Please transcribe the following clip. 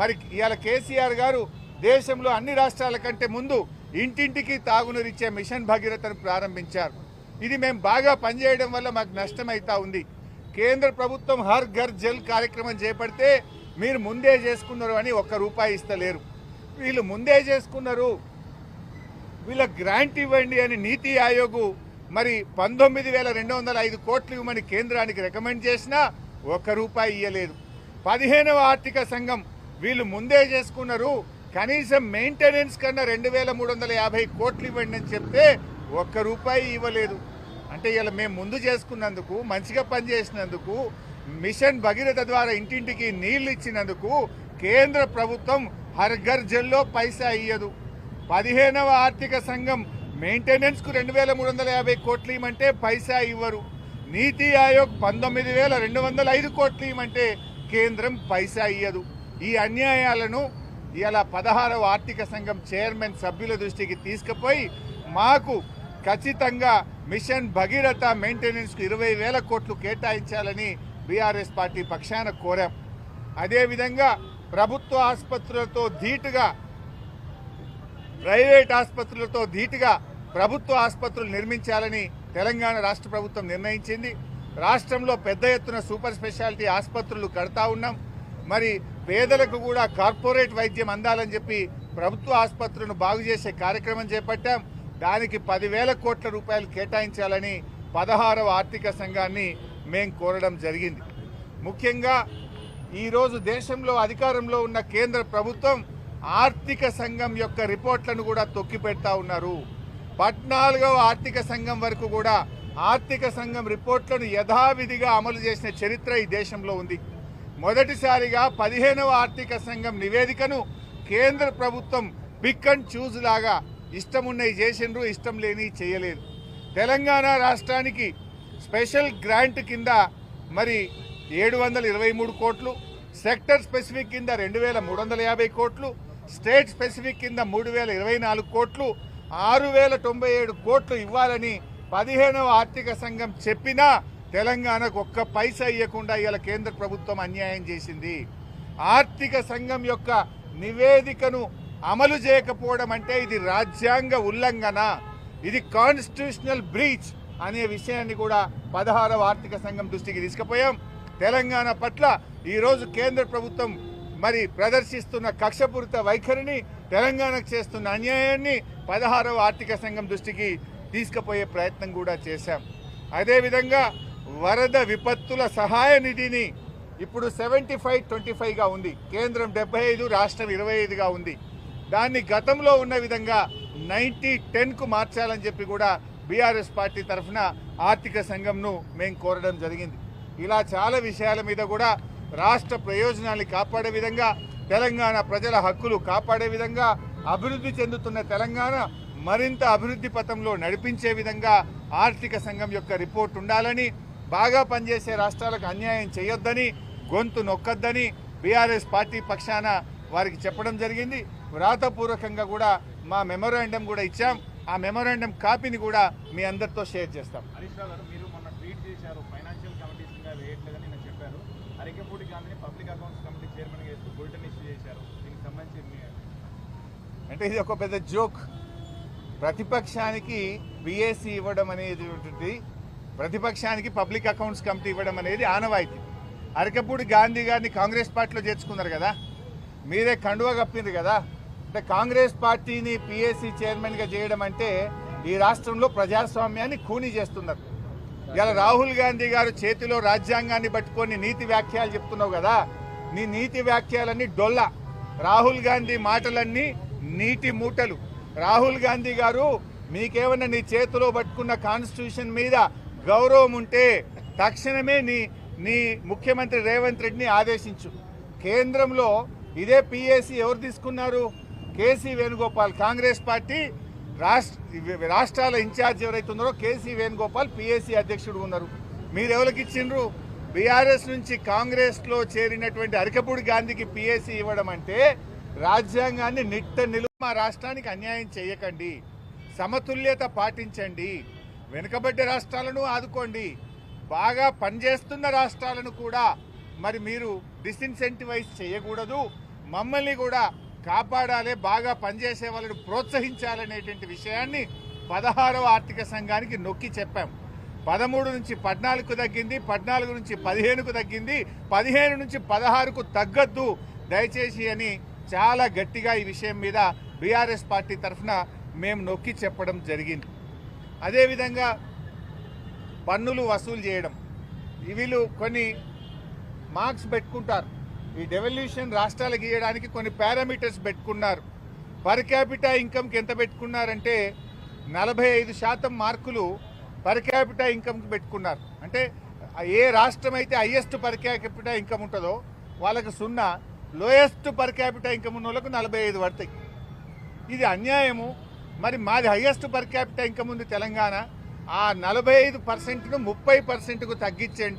మరి ఇవాళ కేసీఆర్ గారు దేశంలో అన్ని రాష్ట్రాల కంటే ముందు ఇంటింటికి తాగునీరిచ్చే మిషన్ భగీరథను ప్రారంభించారు. ఇది మేము బాగా పనిచేయడం వల్ల మాకు నష్టమైతా ఉంది. కేంద్ర ప్రభుత్వం హర్ ఘర్ జల్ కార్యక్రమం చేపడితే మీరు ముందే చేసుకున్నారు అని ₹1 ఇస్తలేరు. వీళ్ళు ముందే చేసుకున్నారు, వీళ్ళ గ్రాంట్ ఇవ్వండి అని నీతి ఆయోగ్ మరి 19,205 కోట్లు ఇవ్వమని కేంద్రానికి రికమెండ్ చేసినా ₹1 ఇయ్యలేదు. 15వ ఆర్థిక సంఘం వీళ్ళు ముందే చేసుకున్నారు, కనీసం మెయింటెనెన్స్ కన్నా 2,350 కోట్లు ఇవ్వండి అని చెప్తే ₹1 ఇవ్వలేదు. అంటే ఇలా మేము ముందు చేసుకున్నందుకు, మంచిగా పనిచేసినందుకు, మిషన్ భగీరథ ద్వారా ఇంటింటికి నీళ్లు ఇచ్చినందుకు కేంద్ర ప్రభుత్వం హర్ ఘర్ జల్లో పైసా ఇయ్యదు. 15వ ఆర్థిక సంఘం మెయింటెనెన్స్కు 2,350 కోట్లు ఇవ్వమంటే పైసా ఇవ్వరు. నీతి ఆయోగ్ 19,205 కోట్లు ఇవ్వమంటే కేంద్రం పైసా ఇయ్యదు. ఈ అన్యాయాలను ఇలా 16వ ఆర్థిక సంఘం చైర్మన్ సభ్యుల దృష్టికి తీసుకుపోయి మాకు ఖచ్చితంగా మిషన్ భగీరథ మెయింటెనెన్స్కు 20,000 కోట్లు కేటాయించాలని బీఆర్ఎస్ పార్టీ పక్షాన కోరాం. అదేవిధంగా ప్రభుత్వ ఆసుపత్రులతో ధీటుగా ప్రైవేట్ ఆసుపత్రులతో ధీటుగా ప్రభుత్వ ఆసుపత్రులు నిర్మించాలని తెలంగాణ రాష్ట్ర ప్రభుత్వం నిర్ణయించింది. రాష్ట్రంలో పెద్ద ఎత్తున సూపర్ స్పెషాలిటీ ఆసుపత్రులు కడతా ఉన్నాం. మరి పేదలకు కూడా కార్పొరేట్ వైద్యం అందాలని చెప్పి ప్రభుత్వ ఆసుపత్రులను బాగు చేసే కార్యక్రమం చేపట్టాం. దానికి 10,000 కోట్ల రూపాయలు కేటాయించాలని 16వ ఆర్థిక సంఘాన్ని మేము కోరడం జరిగింది. ముఖ్యంగా ఈరోజు దేశంలో అధికారంలో ఉన్న కేంద్ర ప్రభుత్వం ఆర్థిక సంఘం యొక్క రిపోర్ట్లను కూడా తొక్కిపెడతా ఉన్నారు. 14వ ఆర్థిక సంఘం వరకు కూడా ఆర్థిక సంఘం రిపోర్ట్లను యథావిధిగా అమలు చేసిన చరిత్ర ఈ దేశంలో ఉంది. మొదటిసారిగా 15వ ఆర్థిక సంఘం నివేదికను కేంద్ర ప్రభుత్వం పిక్ అండ్ చూజ్ లాగా ఇష్టం ఉన్నవి చేసిండ్రు, ఇష్టం లేని చేయలేదు. తెలంగాణ రాష్ట్రానికి స్పెషల్ గ్రాంట్ కింద మరి 723 కోట్లు, సెక్టర్ స్పెసిఫిక్ కింద 2,350 కోట్లు, స్టేట్ స్పెసిఫిక్ కింద 3,024 కోట్లు, 6,097 కోట్లు ఇవ్వాలని 15వ ఆర్థిక సంఘం చెప్పినా తెలంగాణకు ఒక్క పైసా ఇవ్వకుండా ఇవాళ కేంద్ర ప్రభుత్వం అన్యాయం చేసింది. ఆర్థిక సంఘం యొక్క నివేదికను అమలు చేయకపోవడం అంటే ఇది రాజ్యాంగ ఉల్లంఘన, ఇది కాన్స్టిట్యూషనల్ బ్రీచ్ అనే విషయాన్ని కూడా 16వ ఆర్థిక సంఘం దృష్టికి తీసుకుపోయాం. తెలంగాణ పట్ల ఈరోజు కేంద్ర ప్రభుత్వం మరి ప్రదర్శిస్తున్న కక్షపూరిత వైఖరిని, తెలంగాణకు చేస్తున్న అన్యాయాన్ని 16వ ఆర్థిక సంఘం దృష్టికి తీసుకుపోయే ప్రయత్నం కూడా చేశాం. అదేవిధంగా వరద విపత్తుల సహాయ నిధిని ఇప్పుడు 75-25గా ఉంది. కేంద్రం 75, రాష్ట్రం 25గా ఉంది. దాన్ని గతంలో ఉన్న విధంగా 90-10కు మార్చాలని చెప్పి కూడా బీఆర్ఎస్ పార్టీ తరఫున ఆర్థిక సంఘంను మేము కోరడం జరిగింది. ఇలా చాలా విషయాల మీద కూడా రాష్ట్ర ప్రయోజనాన్ని కాపాడే విధంగా, తెలంగాణ ప్రజల హక్కులు కాపాడే విధంగా, అభివృద్ధి చెందుతున్న తెలంగాణ మరింత అభివృద్ధి పథంలో నడిపించే విధంగా ఆర్థిక సంఘం యొక్క రిపోర్ట్ ఉండాలని, బాగా పనిచేసే రాష్ట్రాలకు అన్యాయం చేయొద్దని, గొంతు నొక్కొద్దని బీఆర్ఎస్ పార్టీ పక్షాన వారికి చెప్పడం జరిగింది. వ్రాతపూర్వకంగా కూడా మా మెమోరాండం కూడా ఇచ్చాం. ఆ మెమోరాండం కాపీని కూడా మీ అందరితో షేర్ చేస్తాం. హరీష్ రావు గారు, మీరు మొన్న ట్వీట్ చేశారు, ఫైనాన్షియల్ కమిటీస్ గా వేయట్లేదని నేను చెప్పారు. అరికపూడి గాంధీని పబ్లిక్ అకౌంట్స్ కమిటీ చైర్మన్ గా చేస్తూ బులెటిన్ ఇష్యూ చేశారు. దీనికి సంబంధించి అంటే ఇది ఒక పెద్ద జోక్. ప్రతిపక్షానికి పిఎస్సి ఇవ్వడం అనేది, ప్రతిపక్షానికి పబ్లిక్ అకౌంట్స్ కమిటీ ఇవ్వడం అనేది ఆనవాయితీ. అరికపూడి గాంధీ గారిని కాంగ్రెస్ పార్టీలో చేర్చుకున్నారు కదా, మీరే కండువా కప్పింది కదా. అంటే కాంగ్రెస్ పార్టీని పిఎస్సి చైర్మన్గా చేయడం అంటే ఈ రాష్ట్రంలో ప్రజాస్వామ్యాన్ని ఖూనీ చేస్తున్నారు. ఇలా రాహుల్ గాంధీ గారు చేతిలో రాజ్యాంగాన్ని పట్టుకొని నీతి వ్యాఖ్యలు చెప్తున్నావు కదా, నీ నీతి వ్యాఖ్యలన్నీ డొల్ల. రాహుల్ గాంధీ మాటలన్నీ నీటి మూటలు. రాహుల్ గాంధీ గారు, మీకేమన్నా నీ చేతిలో పట్టుకున్న కాన్స్టిట్యూషన్ మీద గౌరవం ఉంటే తక్షణమే నీ ముఖ్యమంత్రి రేవంత్ రెడ్డిని ఆదేశించు. కేంద్రంలో ఇదే పిఎస్సి ఎవరు తీసుకున్నారు? కేసీ వేణుగోపాల్. కాంగ్రెస్ పార్టీ రాష్ట్రాల ఇన్ఛార్జ్ ఎవరైతే ఉన్నారో కేసీ వేణుగోపాల్ పిఎస్సి అధ్యక్షుడు ఉన్నారు. మీరు ఎవరికి ఇచ్చిండ్రు? బీఆర్ఎస్ నుంచి కాంగ్రెస్లో చేరినటువంటి అరికపూడి గాంధీకి పిఎస్సి ఇవ్వడం అంటే రాజ్యాంగాన్ని నిలువ. మా రాష్ట్రానికి అన్యాయం చేయకండి, సమతుల్యత పాటించండి, వెనుకబడ్డ రాష్ట్రాలను ఆదుకోండి, బాగా పనిచేస్తున్న రాష్ట్రాలను కూడా మరి మీరు డిసిన్సెంటివైజ్ చేయకూడదు. మమ్మల్ని కూడా కాపాడాలి, బాగా పనిచేసే వాళ్ళని ప్రోత్సహించాలనేటువంటి విషయాన్ని 16వ ఆర్థిక సంఘానికి నొక్కి చెప్పాం. 13 నుంచి 14కు తగ్గింది, 14 నుంచి 15కు తగ్గింది, 15 నుంచి 16కు తగ్గద్దు దయచేసి అని చాలా గట్టిగా ఈ విషయం మీద బీఆర్ఎస్ పార్టీ తరఫున మేము నొక్కి చెప్పడం జరిగింది. అదేవిధంగా పన్నులు వసూలు చేయడం, వీళ్ళు కొన్ని మార్క్స్ పెట్టుకుంటారు. ఈ డెవల్యూషన్ రాష్ట్రాలకు ఇవ్వడానికి కొన్ని పారామీటర్స్ పెట్టుకున్నారు. పర్ క్యాపిటా ఇన్కమ్కి ఎంత పెట్టుకున్నారంటే 45% మార్కులు పర్ క్యాపిటా ఇన్కమ్కి పెట్టుకున్నారు. అంటే ఏ రాష్ట్రం అయితే హైయెస్ట్ పర్ క్యాపిటా ఇన్కమ్ ఉంటుందో వాళ్ళకు 0, లోయెస్ట్ పర్ క్యాపిటా ఇన్కమ్ ఉన్న వాళ్ళకు 45 పడతాయి. ఇది అన్యాయము. మరి మాది హైయెస్ట్ పర్ క్యాపిటా ఇన్కమ్ ఉంది తెలంగాణ, ఆ 45%ను 30%కు తగ్గించండి.